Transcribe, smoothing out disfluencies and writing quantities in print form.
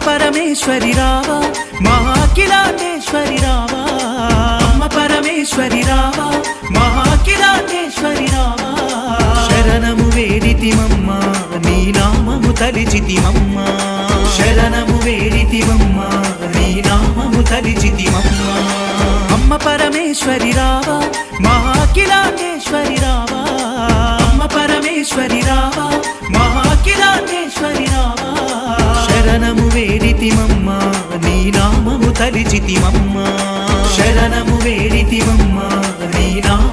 పరమేశ్వరి రావా మహాకిలాటేశ్వరి రావా అమ్మ పరమేశ్వరి రావా మహాకిలాటేశ్వరి రావా శరణము వేడితిమమ్మ నీ నామము తలిచితిమమ్మ శరణము వేడితిమమ్మ నీ నామము తలిచితిమమ్మ అమ్మ పరమేశ్వరి రావా మహాకిలాటేశ్వరి రావా అమ్మ పరమేశ్వరి రావా మహాకిలాటేశ్వరి రావా శరణము వేడితిమమ్మ నీ నామము తలిచితిమమ్మ శరణము వేడితిమమ్మ నీ నామము